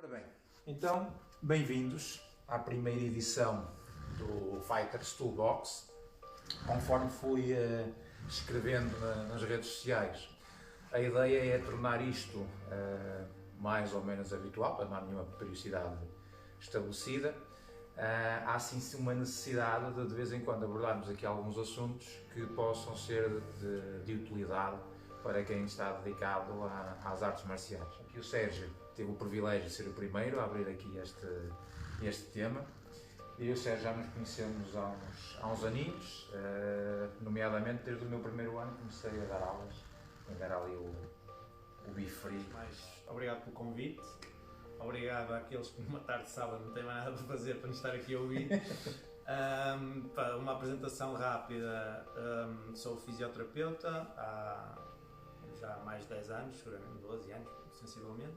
Ora bem, então, bem-vindos à primeira edição do Fighters Toolbox. Conforme fui escrevendo nas redes sociais, a ideia é tornar isto mais ou menos habitual, para não há nenhuma periodicidade estabelecida. Há sim uma necessidade de vez em quando abordarmos aqui alguns assuntos que possam ser de utilidade para quem está dedicado às artes marciais. Aqui o Sérgio teve o privilégio de ser o primeiro a abrir aqui este tema. Eu e o Sérgio já nos conhecemos há uns aninhos, nomeadamente desde o meu primeiro ano comecei a dar aulas, a dar ali o bifri. Mais obrigado pelo convite, obrigado àqueles que numa tarde de sábado não têm mais nada para fazer para nos estar aqui a ouvir. Uma apresentação rápida, sou fisioterapeuta há já mais de 10 anos, seguramente 12 anos, sensivelmente.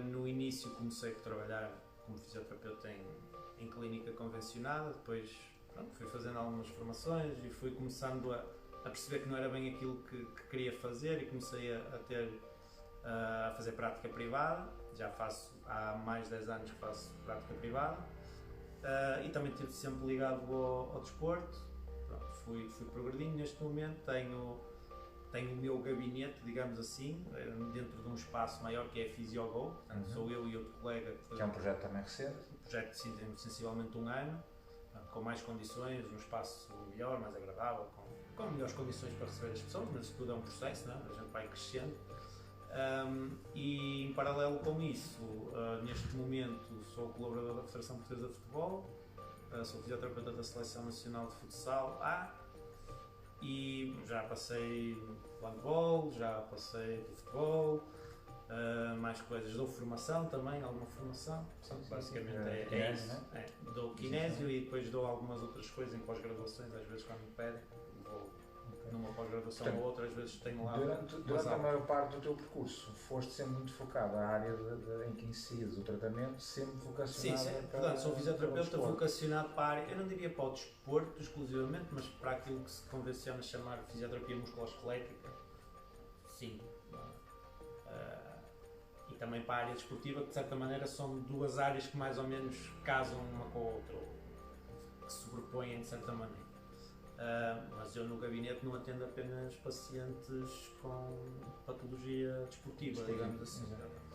No início comecei a trabalhar como fisioterapeuta em clínica convencionada, depois fui fazendo algumas formações e fui começando a perceber que não era bem aquilo que queria fazer e comecei a fazer prática privada. Já faço há mais de 10 anos que faço prática privada e também estive sempre ligado ao desporto. Fui progredindo. Neste momento tenho o meu gabinete, digamos assim, dentro de um espaço maior que é a PhysioGo. Portanto, sou eu e outro colega. Que é um projeto também recente. Um projeto que tem sensivelmente um ano, com mais condições, um espaço melhor, mais agradável, com melhores condições para receber as pessoas, mas tudo é um processo, não é? A gente vai crescendo. E em paralelo com isso, neste momento sou colaborador da Federação Portuguesa de Futebol, sou fisioterapeuta da Seleção Nacional de Futsal A, e já passei de handball, já passei de futebol, mais coisas, dou formação também, alguma formação, basicamente é isso. Né? Dou kinésio e depois dou algumas outras coisas em pós-graduações, às vezes quando me pedem, vou numa pós-graduação ou outra, às vezes tenho lá. Durante a maior parte do teu percurso, foste sempre muito focado à área em que incides o tratamento, sempre vocacionado. Sim, portanto, sou fisioterapeuta vocacionado para a área, eu não diria para o desporto exclusivamente, mas para aquilo que se convenciona chamar fisioterapia musculoesquelética, sim. E também para a área desportiva, que de certa maneira são duas áreas que mais ou menos casam uma com a outra, ou que se sobrepõem de certa maneira. Mas eu no gabinete não atendo apenas pacientes com patologia desportiva, digamos assim.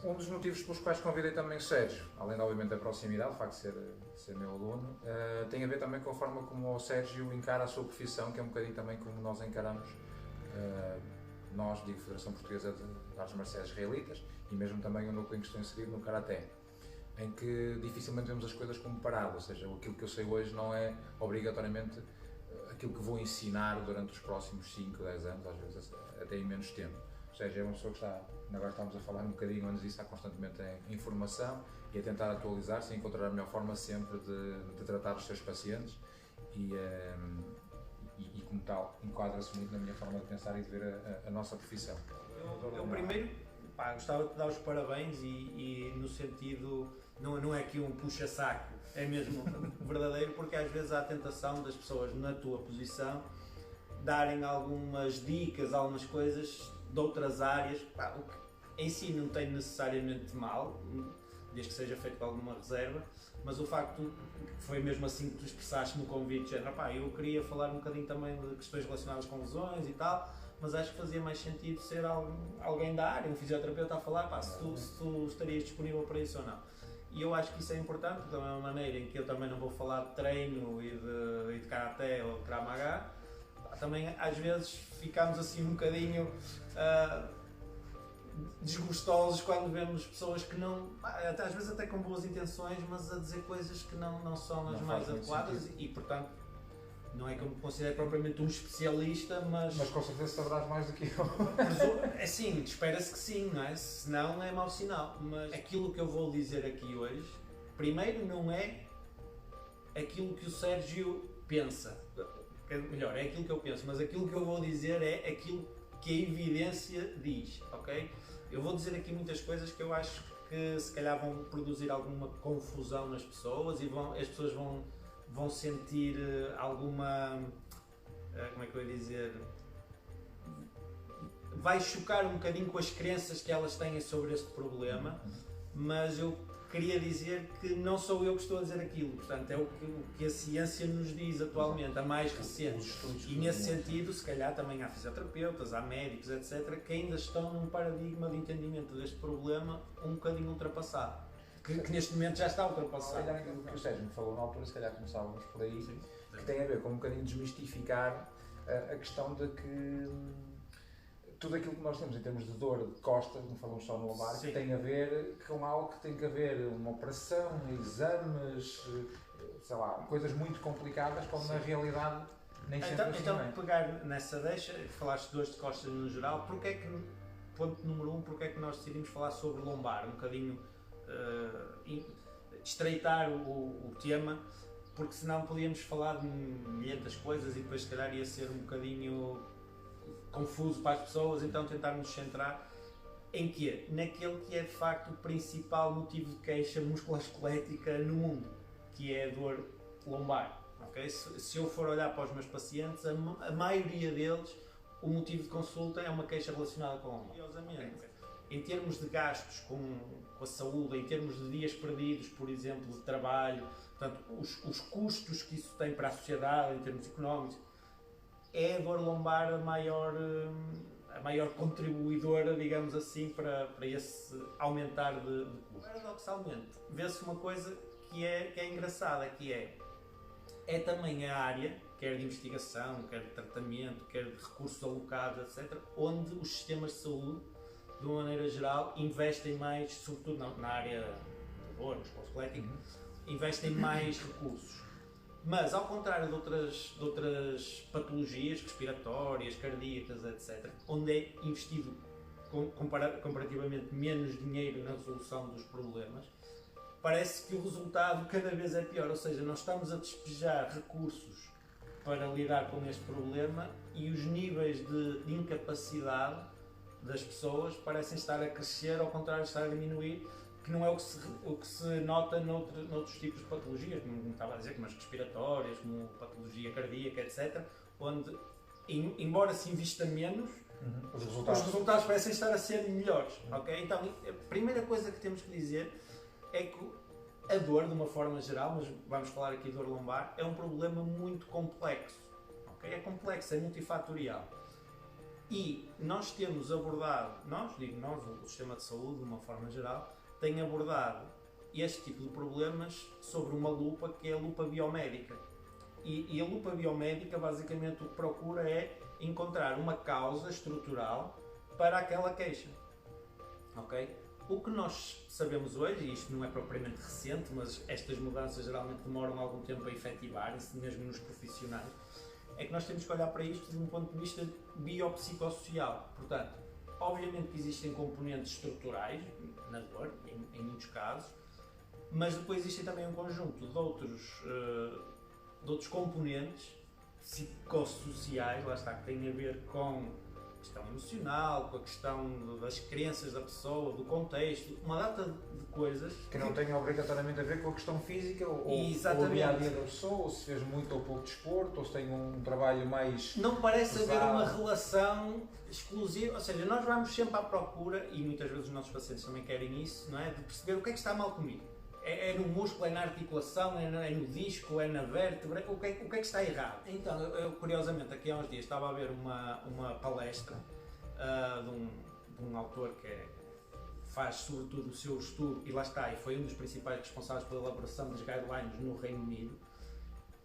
Um dos motivos pelos quais convidei também o Sérgio, além obviamente da proximidade, o facto de ser meu aluno, tem a ver também com a forma como o Sérgio encara a sua profissão, que é um bocadinho também como nós encaramos, nós, digo Federação Portuguesa de Artes Marciais Israelitas, e mesmo também o núcleo em que estou inserido no Karaté, em que dificilmente vemos as coisas como paradas, ou seja, aquilo que eu sei hoje não é obrigatoriamente aquilo que vou ensinar durante os próximos 5, 10 anos, às vezes até em menos tempo. Ou seja, é uma pessoa que agora estamos a falar um bocadinho antes disso, está constantemente em formação e a tentar atualizar-se e encontrar a melhor forma sempre de tratar os seus pacientes e como tal, enquadra-se muito na minha forma de pensar e de ver a nossa profissão. Eu primeiro gostava de dar os parabéns e no sentido, não é aqui um puxa-saco, é mesmo verdadeiro, porque às vezes há a tentação das pessoas na tua posição darem algumas dicas, algumas coisas de outras áreas, o que em si não tem necessariamente mal, desde que seja feito com alguma reserva, mas o facto que foi mesmo assim que tu expressaste no convite, género, eu queria falar um bocadinho também de questões relacionadas com lesões e tal, mas acho que fazia mais sentido ser alguém da área, um fisioterapeuta a falar, se tu estarias disponível para isso ou não. E eu acho que isso é importante, da mesma maneira em que eu também não vou falar de treino e de karaté ou de Krav Maga, também às vezes ficamos assim um bocadinho desgostosos quando vemos pessoas que não, às vezes até com boas intenções, mas a dizer coisas que não são as mais adequadas e portanto não é que eu me considero propriamente um especialista, mas com certeza saberás mais do que eu. Assim, espera-se que sim, não é? Senão é mau sinal, mas aquilo que eu vou dizer aqui hoje, primeiro não é aquilo que o Sérgio pensa, melhor, é aquilo que eu penso, mas aquilo que eu vou dizer é aquilo que a evidência diz, ok? Eu vou dizer aqui muitas coisas que eu acho que se calhar vão produzir alguma confusão nas pessoas e as pessoas vão sentir alguma, como é que eu ia dizer, vai chocar um bocadinho com as crenças que elas têm sobre este problema mas eu queria dizer que não sou eu que estou a dizer aquilo, portanto é o que a ciência nos diz atualmente, a mais recente. E nesse sentido, se calhar também há fisioterapeutas, há médicos, etc., que ainda estão num paradigma de entendimento deste problema um bocadinho ultrapassado, que neste momento já está ultrapassado. Se calhar aquilo que o Sérgio me falou na altura, se calhar começávamos por aí, sim, que tem a ver com um bocadinho desmistificar a questão de que tudo aquilo que nós temos em termos de dor de costas, não falamos só no lombar, que tem a ver com algo que tem que haver uma operação, exames, sei lá, coisas muito complicadas, como na realidade nem sempre assim. Então, pegar nessa deixa, falaste de dores de costas no geral, porque é que, ponto número 1, porque é que nós decidimos falar sobre lombar, um bocadinho estreitar o tema, porque senão podíamos falar de milhentas coisas e depois se calhar ia ser um bocadinho confuso para as pessoas, então tentar nos centrar em quê? Naquele que é de facto o principal motivo de queixa musculoesquelética no mundo, que é a dor lombar. Okay? Se eu for olhar para os meus pacientes, a maioria deles, o motivo de consulta é uma queixa relacionada com a lombar. Curiosamente, em termos de gastos com a saúde, em termos de dias perdidos, por exemplo, de trabalho, portanto, os custos que isso tem para a sociedade, em termos económicos, é a dor lombar a maior contribuidora, digamos assim, para esse aumentar de custos. Paradoxalmente, vê-se uma coisa que é engraçada, que é também a área, quer de investigação, quer de tratamento, quer de recursos alocados, etc., onde os sistemas de saúde, de uma maneira geral, investem mais, sobretudo na área de dor, musculoesquelética, investem mais recursos. Mas, ao contrário de outras patologias respiratórias, cardíacas, etc., onde é investido comparativamente menos dinheiro na resolução dos problemas, parece que o resultado cada vez é pior. Ou seja, nós estamos a despejar recursos para lidar com este problema e os níveis de incapacidade das pessoas parecem estar a crescer, ao contrário de estar a diminuir, que não é o que se nota noutros tipos de patologias, como estava a dizer, como as respiratórias, como patologia cardíaca, etc., onde, embora se invista menos, os resultados parecem estar a ser melhores. Okay? Então, a primeira coisa que temos que dizer é que a dor, de uma forma geral, mas vamos falar aqui de dor lombar, é um problema muito complexo. Okay? É complexo, é multifatorial. E nós temos abordado, o sistema de saúde, de uma forma geral, tem abordado este tipo de problemas sobre uma lupa que é a lupa biomédica. E a lupa biomédica, basicamente, o que procura é encontrar uma causa estrutural para aquela queixa. Okay? O que nós sabemos hoje, e isto não é propriamente recente, mas estas mudanças geralmente demoram algum tempo a efetivarem-se, mesmo nos profissionais, é que nós temos que olhar para isto de um ponto de vista biopsicossocial. Portanto, obviamente que existem componentes estruturais na dor, em muitos casos, mas depois existe também um conjunto de outros componentes psicossociais, lá está, que têm a ver com a questão emocional, com a questão das crenças da pessoa, do contexto, uma data de coisas que não têm obrigatoriamente a ver com a questão física ou o dia-a-dia da pessoa, ou se fez muito ou pouco desporto, ou se tem um trabalho mais não parece pesado. Haver uma relação exclusiva, ou seja, nós vamos sempre à procura, e muitas vezes os nossos pacientes também querem isso, não é? De perceber o que é que está mal comigo. É no músculo, é na articulação, é no disco, é na vértebra, o que é que está errado? Então, eu curiosamente, aqui há uns dias estava a ver uma palestra de um autor que faz sobretudo o seu estudo, e lá está, e foi um dos principais responsáveis pela elaboração das guidelines no Reino Unido,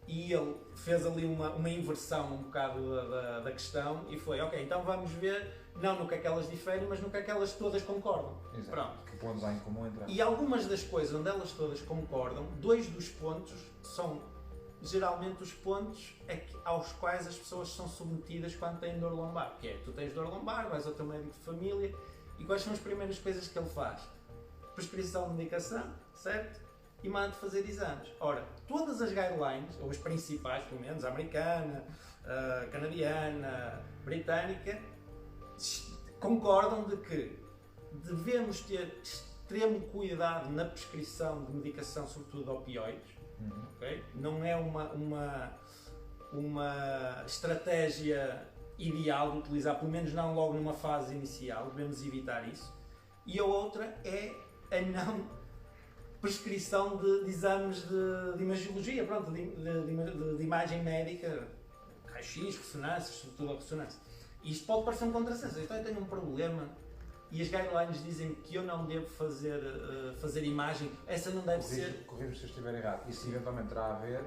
e ele fez ali uma inversão um bocado da questão, e foi, ok, então vamos ver, não no que é que elas diferem, mas no que é que elas todas concordam. Exato. Pronto. Que pontos há em comum entre elas. E algumas das coisas onde elas todas concordam, dois dos pontos são geralmente os pontos aos quais as pessoas são submetidas quando têm dor lombar, que é, tu tens dor lombar, vais ao teu médico de família, e quais são as primeiras coisas que ele faz? Prescrição de medicação, certo? E manda-te fazer exames. Ora, todas as guidelines, ou as principais, pelo menos, a americana, a canadiana, a britânica, concordam de que devemos ter extremo cuidado na prescrição de medicação, sobretudo de opioides. Okay? Não é uma estratégia ideal de utilizar, pelo menos não logo numa fase inicial, devemos evitar isso. E a outra é a não prescrição de exames de imagiologia, pronto, de imagem médica, raio-x, ressonância, estrutura de ressonância. Isto pode parecer um contrassenso. Então eu tenho um problema e as guidelines dizem que eu não devo fazer imagem, essa não deve ser... Corrijo se eu estiver errado. Isso eventualmente terá a ver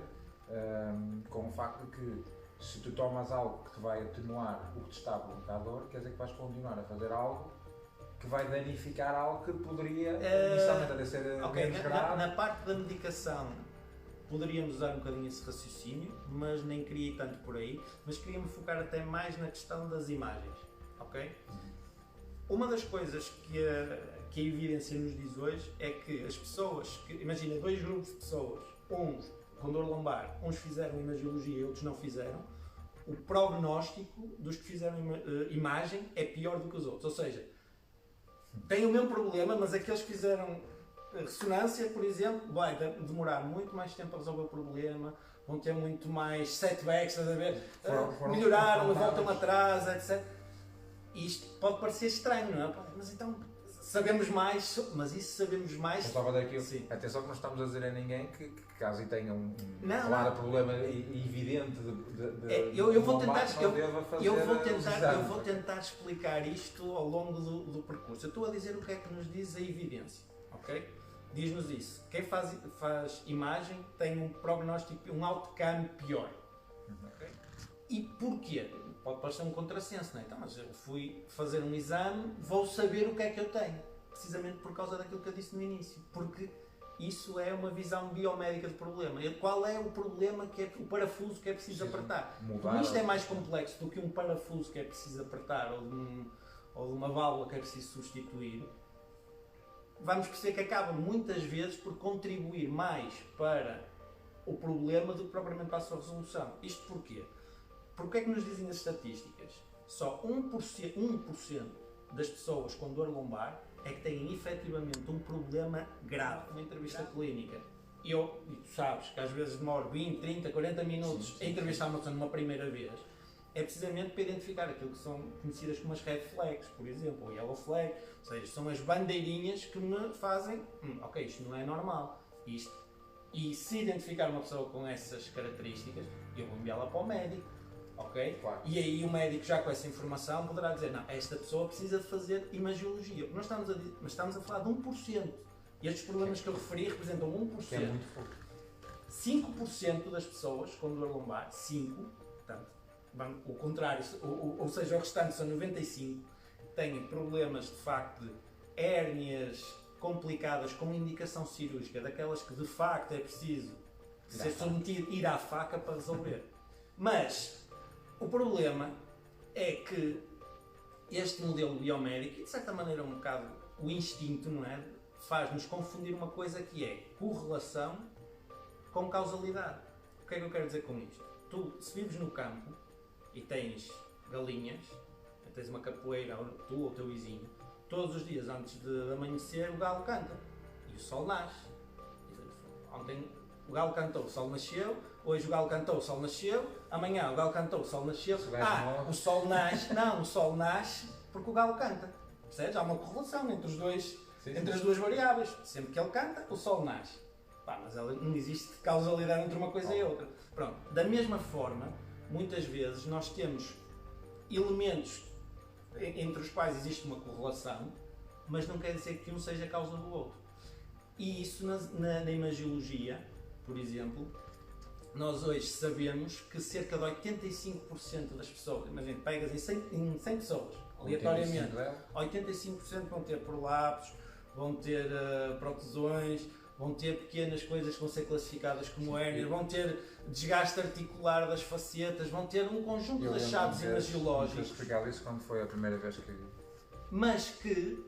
com o facto de que se tu tomas algo que te vai atenuar o que te está a provocar dor, quer dizer que vais continuar a fazer algo que vai danificar algo que poderia inicialmente até ser menos grave. Na parte da medicação poderíamos usar um bocadinho esse raciocínio, mas nem queria ir tanto por aí, mas queria-me focar até mais na questão das imagens, ok? Uma das coisas que a evidência nos diz hoje é que as pessoas, imagina 2 grupos de pessoas, uns com dor lombar, uns fizeram imagiologia e outros não fizeram, o prognóstico dos que fizeram imagem é pior do que os outros, ou seja, têm o mesmo problema, mas aqueles que fizeram ressonância, por exemplo, vai demorar muito mais tempo a resolver o problema, vão ter muito mais setbacks, estás a ver? Melhoraram, voltam atrás, etc. Isto pode parecer estranho, não é? Mas então sabemos mais, mas isso sabemos mais. Estava daquilo. Sim. Atenção que não estamos a dizer a ninguém que caso tenha um claro problema evidente eu vou tentar explicar isto ao longo do percurso. Eu estou a dizer o que é que nos diz a evidência, ok? Diz-nos isso. Quem faz imagem tem um prognóstico, um outcome pior. Okay? E porquê? Pode parecer um contrassenso, não é? Então, mas eu fui fazer um exame, vou saber o que é que eu tenho. Precisamente por causa daquilo que eu disse no início. Porque isso é uma visão biomédica do problema. Qual é o problema que é o parafuso que é preciso apertar? Como isto é mais complexo do que um parafuso que é preciso apertar ou de uma válvula que é preciso substituir, vamos perceber que acaba muitas vezes por contribuir mais para o problema do que propriamente para a sua resolução. Isto porquê? Porque é que nos dizem as estatísticas? Só 1% das pessoas com dor lombar é que têm efetivamente um problema grave. Uma entrevista clínica. E tu sabes que às vezes demora 20, 30, 40 minutos a entrevistar uma pessoa numa primeira vez. É precisamente para identificar aquilo que são conhecidas como as red flags, por exemplo, ou yellow flag. Ou seja, são as bandeirinhas que me fazem, ok, isto não é normal. E se identificar uma pessoa com essas características, eu vou enviá-la para o médico. Okay? Claro. E aí o médico já com essa informação poderá dizer, não, esta pessoa precisa de fazer imagiologia. Nós estamos a falar de 1%. E estes problemas que eu referi representam 1%. Que é muito pouco. 5% das pessoas com dor lombar, 5%, portanto, o contrário, ou seja, o restante são 95%, têm problemas de facto de hérnias complicadas com indicação cirúrgica, daquelas que de facto é preciso ser submetido, ir à faca para resolver. Mas o problema é que este modelo biomédico, e de certa maneira um bocado o instinto, não é? Faz-nos confundir uma coisa que é correlação com causalidade. O que é que eu quero dizer com isto? Tu, se vives no campo e tens galinhas, tens uma capoeira, tu ou o teu vizinho, todos os dias antes de amanhecer o galo canta e o sol nasce. Ontem o galo cantou, o sol nasceu. Hoje o galo cantou, o sol nasceu. Amanhã o galo cantou, o sol nasceu. O sol nasce. Não, o sol nasce porque o galo canta. Percebes? Há uma correlação entre os dois, entre as duas variáveis. Sempre que ele canta, o sol nasce. Mas não existe causalidade entre uma coisa e outra. Pronto. Da mesma forma, muitas vezes nós temos elementos entre os quais existe uma correlação, mas não quer dizer que um seja a causa do outro. E isso na imagiologia, por exemplo, nós hoje sabemos que cerca de 85% das pessoas, imagina, pegas em 100 pessoas, aleatoriamente, 85% vão ter prolapsos, vão ter protusões, vão ter pequenas coisas que vão ser classificadas como hérnias, vão ter desgaste articular das facetas, vão ter um conjunto de achados imagiológicos. Eu explicava isso quando foi a primeira vez que... Mas que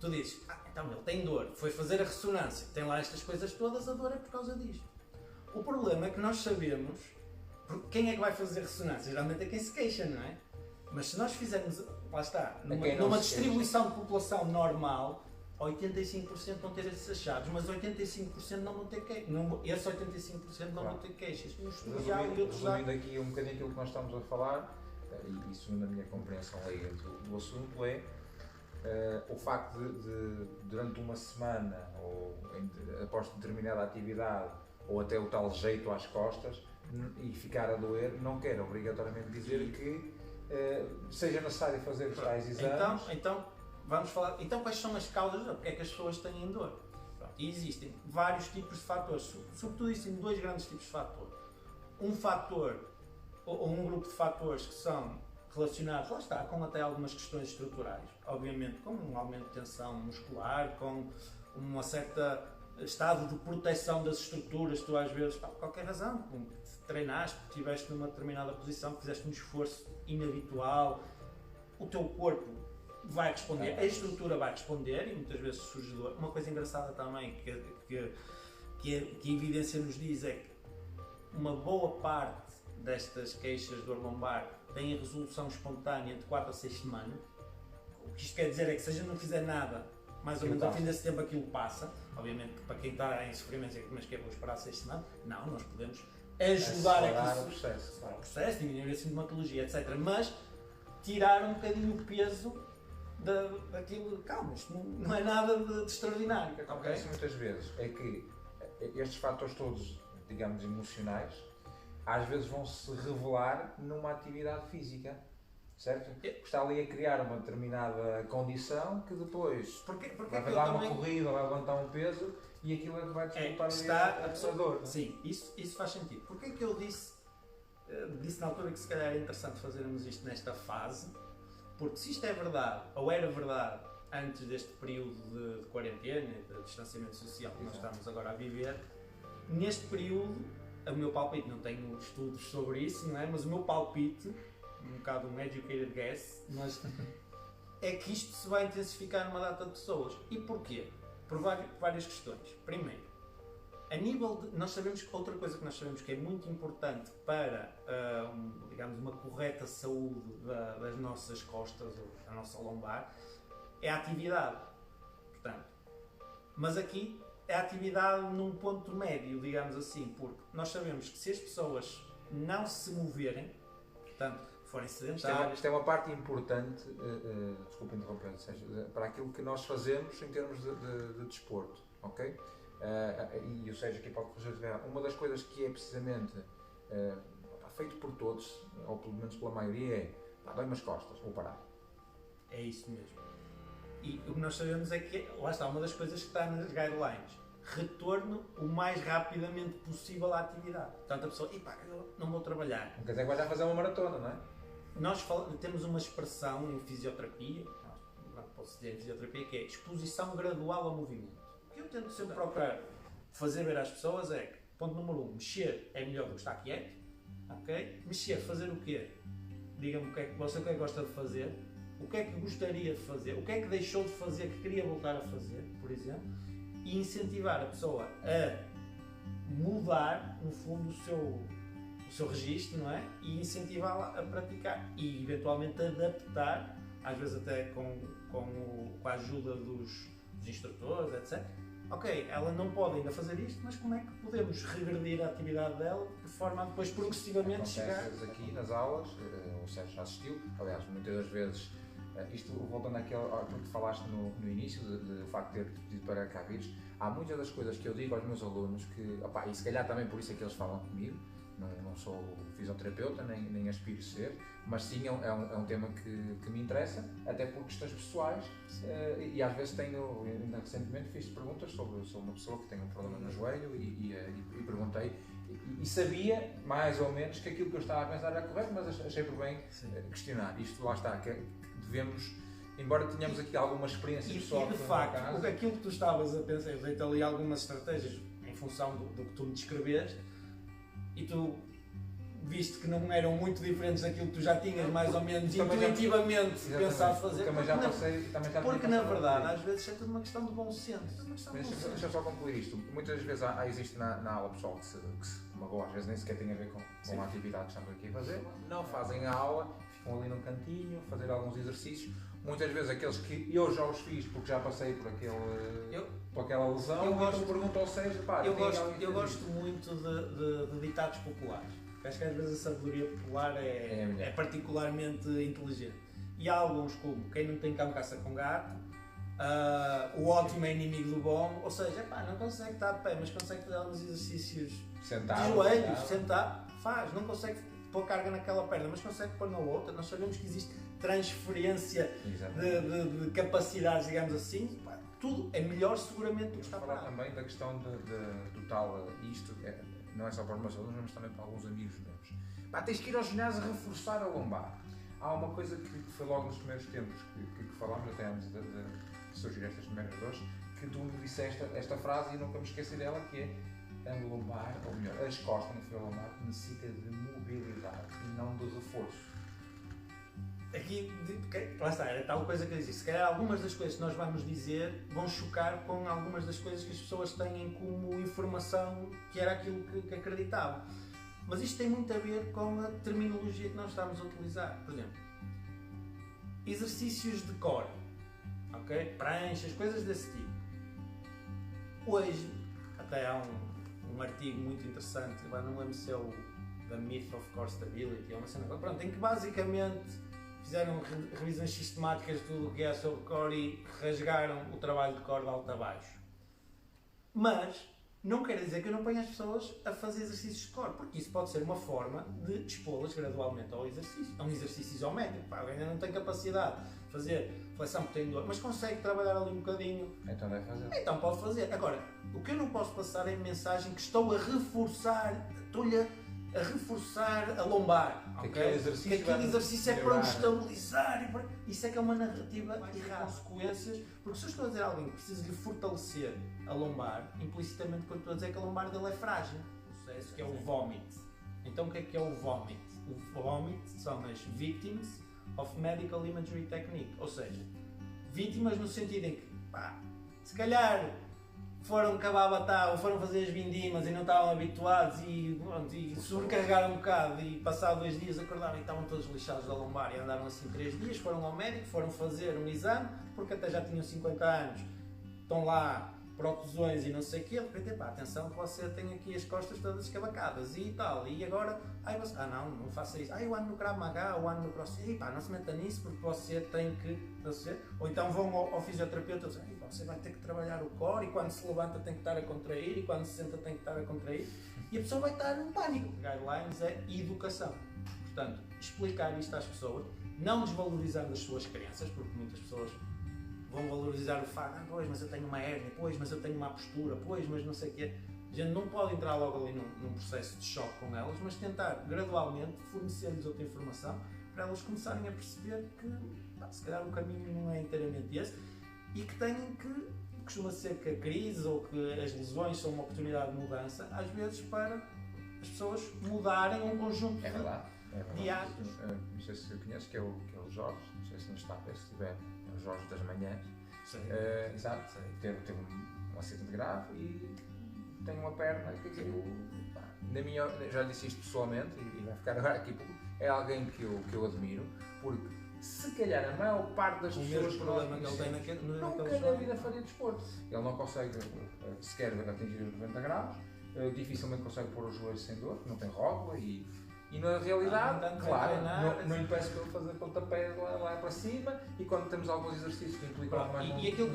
tu dizes, então ele tem dor, foi fazer a ressonância, tem lá estas coisas todas, a dor é por causa disto. O problema é que nós sabemos, porque quem é que vai fazer ressonância? Geralmente é quem se queixa, não é? Mas se nós fizermos, lá está, numa distribuição de população normal, 85% vão ter esses achados, mas 85% não vão ter queixas. Esses 85% não vão ter queixas. Resumindo aqui um bocadinho aquilo que nós estamos a falar, e isso na minha compreensão leiga do assunto, é o facto de durante uma semana ou após determinada atividade ou até o tal jeito às costas e ficar a doer, não quer obrigatoriamente dizer que seja necessário fazer os tais exames. Então, vamos falar. Então, quais são as causas? Porque é que as pessoas têm dor? Pronto, e existem vários tipos de fatores. Sobretudo, existem dois grandes tipos de fatores. Um fator, ou um grupo de fatores que são relacionados, lá está, com até algumas questões estruturais. Obviamente, com um aumento de tensão muscular, com uma certa estado de proteção das estruturas, tu às vezes, por qualquer razão, treinaste, estiveste numa determinada posição, fizeste um esforço inabitual, o teu corpo vai responder, a estrutura vai responder e muitas vezes surge dor. Uma coisa engraçada também que a evidência nos diz é que uma boa parte destas queixas de dor lombar tem a resolução espontânea de 4 a 6 semanas. O que isto quer dizer é que se a gente não fizer nada, mais ou menos ao fim desse tempo aquilo passa. Obviamente que para quem está em sofrimento, mas que é vou esperar 6 semanas, não, nós podemos ajudar a o processo, diminuir a sintomatologia, etc. Mas tirar um bocadinho o peso daquilo, calma, isto não é nada de extraordinário. O que acontece muitas vezes é que estes fatores todos, digamos, emocionais, às vezes vão se revelar numa atividade física, certo? Está ali a criar uma determinada condição que depois vai dar uma corrida, vai levantar um peso e aquilo é que vai desculpar a dor. Sim, isso faz sentido. Porquê é que eu disse na altura que se calhar é interessante fazermos isto nesta fase? Porque se isto é verdade, ou era verdade antes deste período de quarentena e de distanciamento social que nós estamos agora a viver, neste período, o meu palpite, não tenho estudos sobre isso, não é? Mas o meu palpite, um bocado um educated guess, mas é que isto se vai intensificar numa data de pessoas. E porquê? Por várias questões. Primeiro, a nível de, nós sabemos que outra coisa que nós sabemos que é muito importante para, digamos, uma correta saúde das nossas costas ou da nossa lombar é a atividade. Portanto, mas aqui é a atividade num ponto médio, digamos assim, porque nós sabemos que se as pessoas não se moverem, portanto, forem sedentárias... Isto é uma parte importante, desculpa interromper, para aquilo que nós fazemos em termos de desporto, ok? E o Sérgio aqui pode corrigir, uma das coisas que é precisamente feito por todos, ou pelo menos pela maioria, é dói-me as costas, vou parar. É isso mesmo. E o que nós sabemos é que, lá está, uma das coisas que está nas guidelines, retorno o mais rapidamente possível à atividade. Portanto, a pessoa, eu não vou trabalhar. Não quer dizer que vai já fazer uma maratona, não é? Nós temos uma expressão em fisioterapia, posso dizer em fisioterapia, que é exposição gradual ao movimento. O que eu tento sempre procurar fazer ver às pessoas é que, ponto número 1, mexer é melhor do que estar quieto, ok? Mexer, fazer o quê? Diga-me o que é que gosta de fazer, o que é que gostaria de fazer, o que é que deixou de fazer que queria voltar a fazer, por exemplo, e incentivar a pessoa a mudar, no fundo, o seu registro, não é? E incentivá-la a praticar e, eventualmente, adaptar, às vezes até com a ajuda dos instrutores, etc. Ok, ela não pode ainda fazer isto, mas como é que podemos regredir a atividade dela de forma a depois progressivamente chegar... aqui nas aulas, o Sérgio já assistiu, aliás, muitas das vezes, isto voltando àquilo que falaste no início, do facto de ter pedido para cá vires, há muitas das coisas que eu digo aos meus alunos que, e se calhar também por isso é que eles falam comigo, não sou fisioterapeuta, nem aspiro ser, mas sim é um tema que me interessa, até por questões pessoais, e às vezes ainda recentemente fiz perguntas sobre uma pessoa que tem um problema no joelho e perguntei, e sabia mais ou menos que aquilo que eu estava a pensar era correto, mas achei por bem questionar. Isto lá está, que devemos, embora tenhamos aqui alguma experiência pessoal... E de facto, aquilo que tu estavas a pensar, eu dei-te ali algumas estratégias em função do que tu me descreveste, e tu viste que não eram muito diferentes daquilo que tu já tinhas mais ou menos intuitivamente pensado fazer. Porque na verdade às vezes é tudo uma questão de bom senso. Deixa eu só concluir isto. Muitas vezes existe na aula pessoal que se magoa, às vezes nem sequer tem a ver com a atividade que estamos aqui a fazer. Não fazem a aula, ficam ali num cantinho, fazer alguns exercícios. Muitas vezes aqueles que eu já os fiz porque já passei por aquela lesão, eu pergunto ao Sérgio, eu gosto muito de ditados populares. Acho que às vezes a sabedoria popular é particularmente inteligente. e há alguns como quem não tem cão caça com gato, o ótimo é inimigo do bom, ou seja, não consegue estar de pé, mas consegue fazer alguns exercícios Sentado, de joelhos, sentar, faz, não consegue pôr carga naquela perna, mas consegue pôr na outra. Nós sabemos que existe transferência de capacidades, digamos assim, tudo é melhor seguramente do que está a parado. falar também da questão do tal, isto não é só para os meus alunos, mas também para alguns amigos meus. Tens que ir ao ginásio reforçar a lombar. Há uma coisa que foi logo nos primeiros tempos que falámos, até antes de surgir estas primeiras dores, que tu me disseste esta frase e nunca me esqueci dela, que é a lombar, ou melhor, as costas, no fio lombar, necessita de mobilidade e não de reforço. Aqui, lá está, era tal coisa que eu disse. Se calhar algumas das coisas que nós vamos dizer vão chocar com algumas das coisas que as pessoas têm como informação que era aquilo que acreditavam. Mas isto tem muito a ver com a terminologia que nós estamos a utilizar. Por exemplo, exercícios de core, ok? Pranchas, coisas desse tipo. Hoje, até há um artigo muito interessante, não lembro se é o The Myth of Core Stability, é uma cena, pronto, em que basicamente fizeram revisões sistemáticas de tudo o que é sobre core e rasgaram o trabalho de core de alto a baixo. Mas não quer dizer que eu não ponha as pessoas a fazer exercícios de core, porque isso pode ser uma forma de expô-las gradualmente ao exercício. É um exercício isométrico, alguém ainda não tem capacidade de fazer flexão por tendão, mas consegue trabalhar ali um bocadinho. Então deve fazer. Então pode fazer. Agora, o que eu não posso passar é a mensagem que estou a reforçar, estou-lhe a reforçar a lombar. Que Okay? aquele exercício é para o estabilizar. Isso é que é uma narrativa errada. Consequências, porque se eu estou a dizer a alguém que precisa de fortalecer a lombar, implicitamente quando estou a dizer que a lombar dele é frágil. Isso que é o vómito. Então o que é o vómito? O vómito são as victims of medical imagery technique. Ou seja, vítimas no sentido em que, se calhar foram cavar batá ou foram fazer as vindimas e não estavam habituados e sobrecarregaram um bocado e passado 2 dias acordaram e estavam todos lixados da lombar e andaram assim 3 dias, foram ao médico, foram fazer um exame, porque até já tinham 50 anos, estão lá protusões e não sei o quê, de repente, atenção que você tem aqui as costas todas escavacadas e tal, e agora, você, não faça isso, eu ando no Krav Maga, eu ando no CrossFit, não se meta nisso porque você tem que, ou então vão ao fisioterapeuta e dizem, você vai ter que trabalhar o core e quando se levanta tem que estar a contrair e quando se senta tem que estar a contrair e a pessoa vai estar em pânico. Guidelines é educação. Portanto, explicar isto às pessoas, não desvalorizando as suas crenças, porque muitas pessoas vão valorizar o facto, pois, mas eu tenho uma hérnia, pois, mas eu tenho uma postura, pois, mas não sei o quê. A gente não pode entrar logo ali num processo de choque com elas, mas tentar gradualmente fornecer-lhes outra informação para elas começarem a perceber que se calhar o caminho não é inteiramente esse e que têm que, costuma ser que a crise ou que as lesões são uma oportunidade de mudança, às vezes para as pessoas mudarem um conjunto de hábitos. Não sei se eu conheço, que é o Jorge, não sei se não está, se estiver, é o Jorge das Manhãs. Exato, teve um acidente grave e tem uma perna que aquilo, já lhe disse isto pessoalmente e vai ficar agora aqui, é alguém que eu admiro, porque se calhar a maior parte das pessoas que ele tem nunca na vida faria desporto. Ele não consegue sequer atingir os 90 graus, dificilmente consegue pôr os joelhos sem dor, não tem rótula e na realidade, claro, não lhe peço para ele fazer pontapés lá para cima e quando temos alguns exercícios que implicam mais e aquilo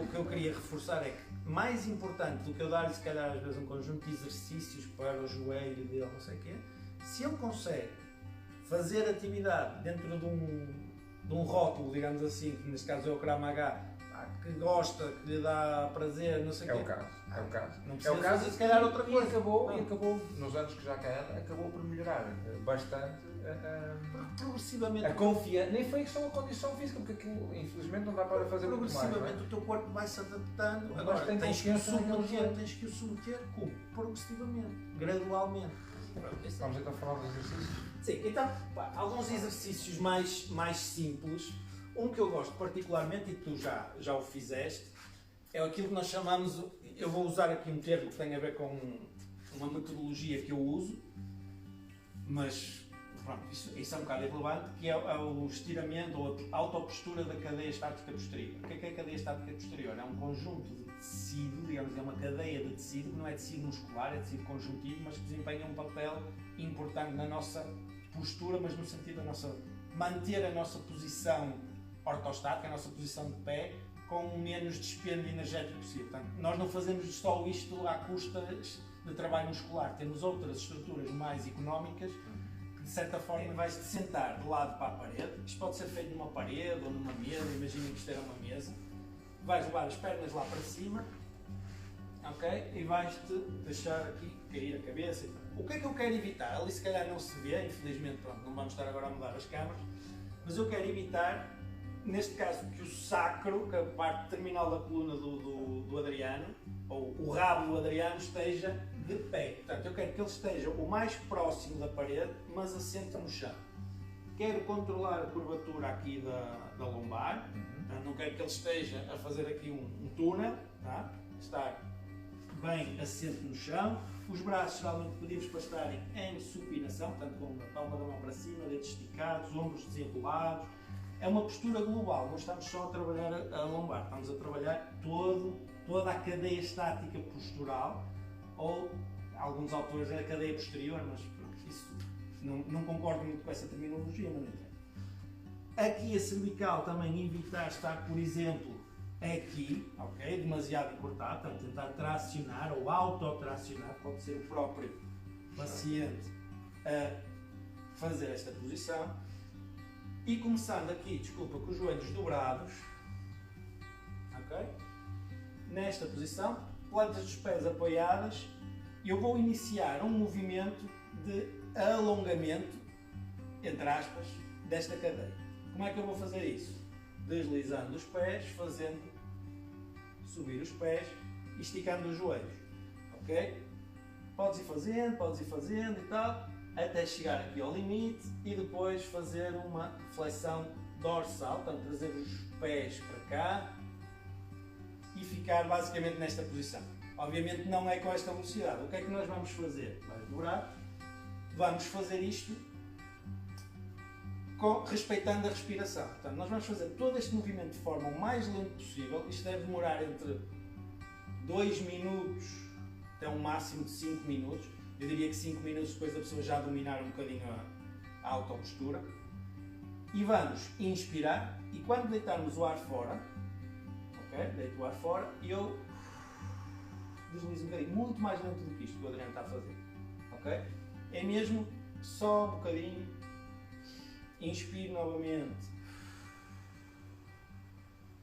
que eu queria reforçar é que mais importante do que eu dar-lhe se calhar às vezes um conjunto de exercícios para o joelho dele, não sei o quê, se ele consegue fazer atividade dentro de um rótulo, digamos assim, que neste caso é o Krav Maga, que gosta, que lhe dá prazer, não sei o quê. É o caso. Não precisa fazer se calhar outra coisa. E acabou, nos anos que já cá anda, acabou por melhorar bastante progressivamente a confiança. Nem foi só a condição física, porque aquilo, infelizmente, não dá para fazer muito mais. Progressivamente o teu corpo vai se adaptando. Agora tens que o submeter como? Progressivamente, gradualmente. Vamos então falar dos exercícios? Sim, então, alguns exercícios mais simples. Um que eu gosto particularmente e que tu já o fizeste é aquilo que nós chamamos, eu vou usar aqui um termo que tem a ver com uma metodologia que eu uso, mas pronto, isso é um bocado irrelevante, que é o estiramento ou a autopostura da cadeia estática posterior. O que é a cadeia estática posterior? É um conjunto de tecido, digamos, é uma cadeia de tecido, que não é tecido muscular, é tecido conjuntivo, mas que desempenha um papel importante na nossa postura, mas no sentido da nossa manter a nossa posição ortostática, a nossa posição de pé, com o menos dispêndio energético possível. Portanto, nós não fazemos só isto à custa de trabalho muscular. Temos outras estruturas mais económicas que, de certa forma, vais-te sentar de lado para a parede. Isto pode ser feito numa parede ou numa mesa. Imaginem que isto era uma mesa. Vais levar as pernas lá para cima, ok? E vais-te deixar aqui cair a cabeça e tal. O que é que eu quero evitar? Ali se calhar não se vê, infelizmente, pronto, não vamos estar agora a mudar as câmaras, mas eu quero evitar, neste caso, que o sacro, que a parte terminal da coluna do Adriano, ou o rabo do Adriano, esteja de pé. Portanto, eu quero que ele esteja o mais próximo da parede, mas assente no chão. Quero controlar a curvatura aqui da lombar, tá? Não quero que ele esteja a fazer aqui um túnel, tá? Estar bem assente no chão. Os braços geralmente pedimos para estarem em supinação, portanto com a palma da mão para cima, dedos esticados, ombros desenrolados. É uma postura global, não estamos só a trabalhar a lombar, estamos a trabalhar toda a cadeia estática postural, ou alguns autores a cadeia posterior, mas isso não concordo muito com essa terminologia, mas não interessa. Aqui a cervical também evitar estar, por exemplo, aqui, ok? Demasiado encurtado, portanto tentar tracionar ou autotracionar, pode ser o próprio paciente a fazer esta posição. E começando aqui, desculpa, com os joelhos dobrados, ok? Nesta posição, plantas dos pés apoiadas, eu vou iniciar um movimento de alongamento, entre aspas, desta cadeia. Como é que eu vou fazer isso? Deslizando os pés, fazendo subir os pés e esticando os joelhos, ok? Podes ir fazendo e tal, até chegar aqui ao limite e depois fazer uma flexão dorsal, portanto trazer os pés para cá e ficar basicamente nesta posição. Obviamente não é com esta velocidade. O que é que nós vamos fazer? Vais dobrar, vamos fazer isto respeitando a respiração. Portanto, nós vamos fazer todo este movimento de forma o mais lento possível. Isto deve demorar entre 2 minutos até um máximo de 5 minutos. Eu diria que 5 minutos depois da pessoa já dominar um bocadinho a autopostura. E vamos inspirar e quando deitarmos o ar fora, ok? Deito o ar fora e eu deslizo um bocadinho, muito mais lento do que isto que o Adriano está a fazer, ok? É mesmo só um bocadinho. Inspiro novamente,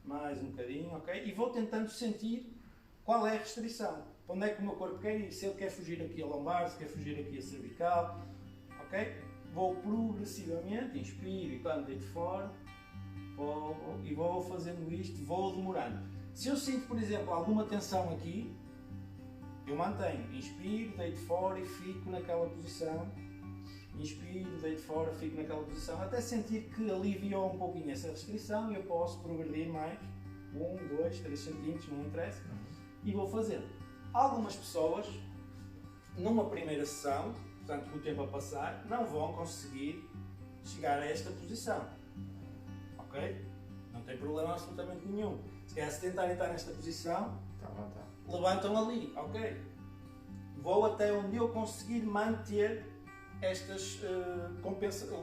mais um bocadinho, ok? E vou tentando sentir qual é a restrição, onde é que o meu corpo quer ir, se ele quer fugir aqui a lombar, se quer fugir aqui a cervical, ok? Vou progressivamente, inspiro e quando deito fora, vou fazendo isto, vou demorando. Se eu sinto, por exemplo, alguma tensão aqui, eu mantenho, inspiro, deito fora e fico naquela posição. Inspiro, deito fora, fico naquela posição, até sentir que aliviou um pouquinho essa restrição e eu posso progredir mais, 1, 2, 3 centímetros, não interessa, e vou fazendo. Algumas pessoas, numa primeira sessão, portanto com o tempo a passar, não vão conseguir chegar a esta posição, ok? Não tem problema absolutamente nenhum. Se calhar se tentarem estar nesta posição, levantam ali, ok? Vou até onde eu conseguir manter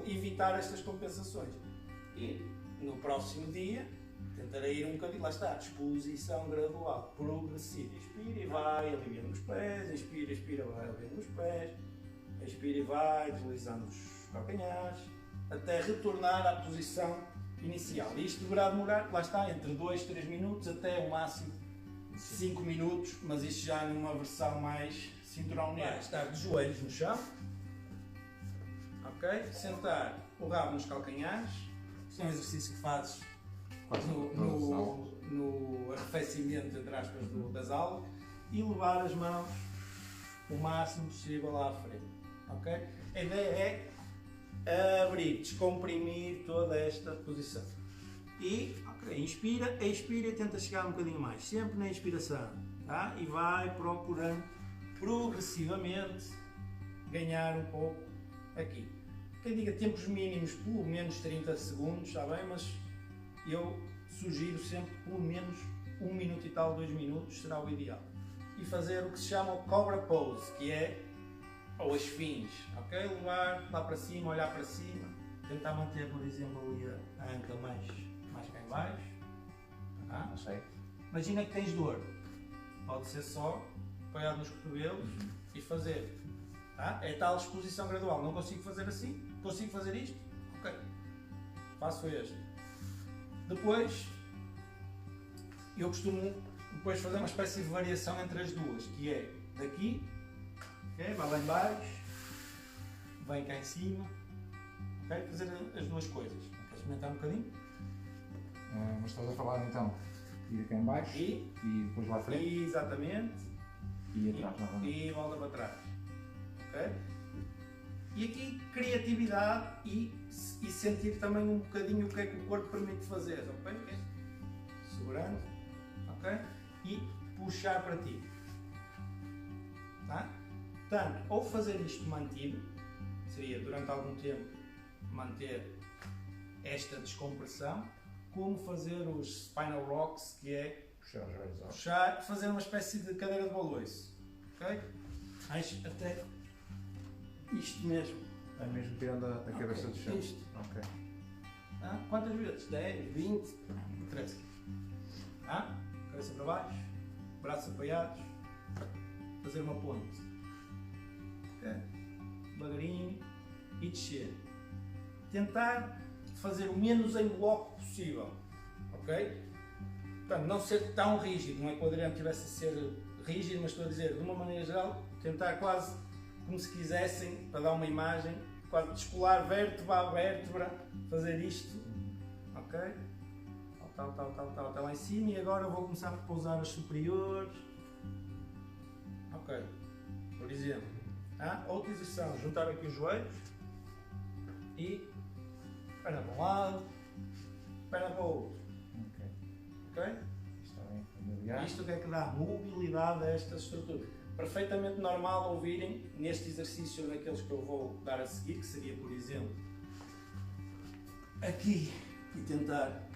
evitar estas compensações. E no próximo dia tentarei ir um bocadinho, lá está, exposição gradual, progressiva. Inspira e vai aliviando os pés, inspira, expira, vai aliviando os pés, expira e vai deslizando os calcanhares, até retornar à posição inicial. E isto deverá demorar, lá está, entre 2 e 3 minutos até o máximo 5 minutos, mas isto já numa versão mais cinturão neutro. Estar de joelhos no chão. Ok? Sentar o rabo nos calcanhares. Isto é um exercício que fazes no arrefecimento, entre aspas, das aulas. E levar as mãos o máximo possível lá à frente. Ok? A ideia é abrir, descomprimir toda esta posição. E, ok, inspira, expira e tenta chegar um bocadinho mais. Sempre na inspiração. Tá? E vai procurando progressivamente ganhar um pouco aqui. Quem diga tempos mínimos, pelo menos 30 segundos, está bem, mas eu sugiro sempre pelo menos 1 minuto e tal, 2 minutos, será o ideal. E fazer o que se chama o Cobra Pose, que é, ou as fins, ok? Levar lá para cima, olhar para cima, tentar manter, por exemplo, ali a anca mais cá em baixo. Tá? Não sei. Imagina que tens dor. Pode ser só apoiado nos cotovelos e fazer. Tá? É tal exposição gradual. Não consigo fazer assim? Consigo fazer isto? Ok. Faço este. Depois, eu costumo depois fazer uma espécie de variação entre as duas, que é daqui, okay? Vai lá em baixo, vem cá em cima, okay? Fazer as duas coisas. Quer experimentar um bocadinho? Mas estás a falar então de ir cá em baixo e depois lá à frente? Exatamente. E atrás novamente. E volta para trás. Okay? E aqui criatividade e sentir também um bocadinho o que é que o corpo permite fazer. Okay? Segurando. Okay? E puxar para ti. Tá? Portanto, ou fazer isto mantido, seria durante algum tempo manter esta descompressão, como fazer os spinal rocks, que é Puxar os joelhos altos. puxar, fazer uma espécie de cadeira de baloiço. Ok? Acho até isto mesmo. É mesmo tirando a cabeça do chão. Isto. Ok. Tá? Quantas vezes? 10, 20, 13. Tá? Cabeça para baixo, braços apoiados, fazer uma ponte. Ok? Devagarinho e descer. Tentar fazer o menos em bloco possível. Ok? Portanto, não ser tão rígido, não é que o Adriano tivesse a ser rígido, mas estou a dizer, de uma maneira geral, tentar quase como se quisessem, para dar uma imagem, quase descolar vértebra a vértebra, fazer isto, ok? Tal, até lá em cima, e agora vou começar por pousar as superiores, ok? Por exemplo, outra exerção, juntar aqui os joelhos e perna para um lado, perna para o outro, ok? Isto o que é que dá mobilidade a esta estrutura. Perfeitamente normal ouvirem neste exercício daqueles que eu vou dar a seguir, que seria, por exemplo, aqui e tentar,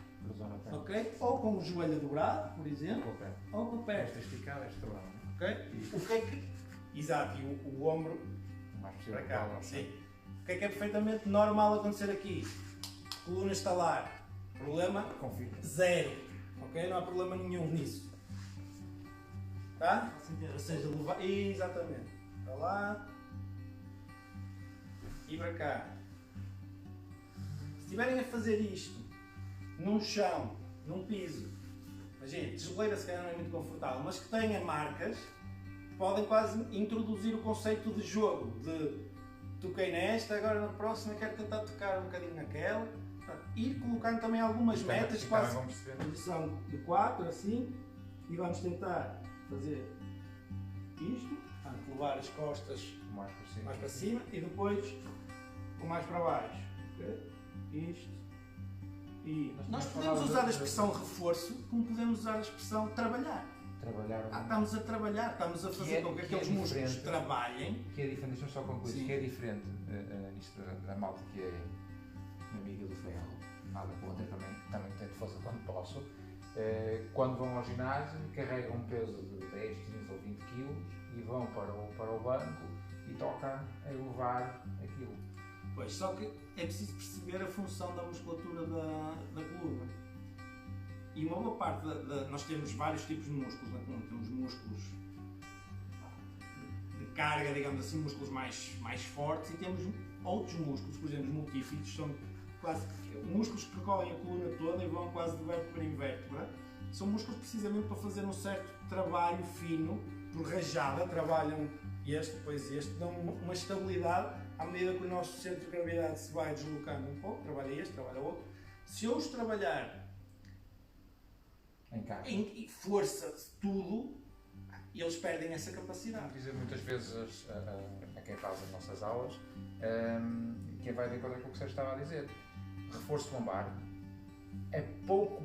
ok? Ou com o joelho dobrado, por exemplo, ou com o pé. Esta esticada, esta dobrada. Ok? O que é que... Exato, e o ombro Mais possível para cá. para lá. Sim. O que é perfeitamente normal acontecer aqui? Coluna estalar. Problema? Confirma. Zero. Ok? Não há problema nenhum nisso. Tá? Ou seja, levar. Exatamente. Para lá. E para cá. Se estiverem a fazer isto num chão, num piso, imagina, tijoleira se calhar não é muito confortável, mas que tenha marcas, podem quase introduzir o conceito de jogo. De toquei nesta, agora na próxima quero tentar tocar um bocadinho naquela. Ir colocando também algumas metas, quase posição de 4, assim, e vamos tentar fazer isto, levar as costas mais para cima e depois o mais para baixo. Okay? Isto. E nós podemos usar a expressão reforço, como podemos usar a expressão trabalhar. Estamos a trabalhar, estamos a fazer com que aqueles músculos trabalhem. Que é diferente, deixa-me só concluir, que é diferente isto da malta que é amiga do ferro, nada contra, também tento fazer quando posso. Quando vão ao ginásio, carregam um peso de 10, 15 ou 20 kg e vão para o banco e tocam a elevar aquilo. Pois, só que é preciso perceber a função da musculatura da coluna. E uma boa parte nós temos vários tipos de músculos na coluna. Temos músculos de carga, digamos assim, músculos mais fortes, e temos outros músculos, por exemplo, os multífidos, são quase músculos que percorrem a coluna toda e vão quase de vértebra em vértebra. São músculos precisamente para fazer um certo trabalho fino, por rajada, trabalham depois este, dão uma estabilidade à medida que o nosso centro de gravidade se vai deslocando um pouco, trabalha este, trabalha outro. Se eu os trabalhar em força, tudo, eles perdem essa capacidade. Dizer muitas vezes a quem faz as nossas aulas, quem vai de acordo com o que o Sérgio estava a dizer, reforço lombar é pouco,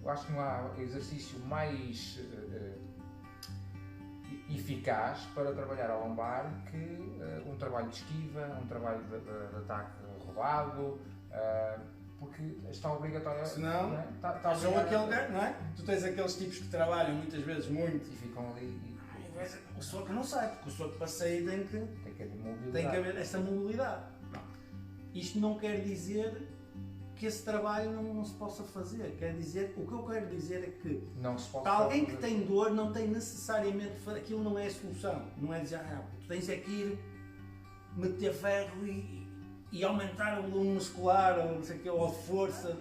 acho que não há exercício mais eficaz para trabalhar a lombar que um trabalho de esquiva, um trabalho de ataque rodado, porque está obrigatório. Senão, não é? são aquele lugar, não é? Tu tens aqueles tipos que trabalham muitas vezes muito e ficam ali. O soco não sai, porque o soco para sair tem que haver mobilidade. Tem que haver essa mobilidade. Isto não quer dizer que esse trabalho não se possa fazer. Quer dizer, o que eu quero dizer é que Não se pode para alguém que fazer. tem dor não tem necessariamente, aquilo não é a solução. Não é dizer, tu tens é que ir meter ferro e aumentar o volume muscular ou não sei o quê, ou a força.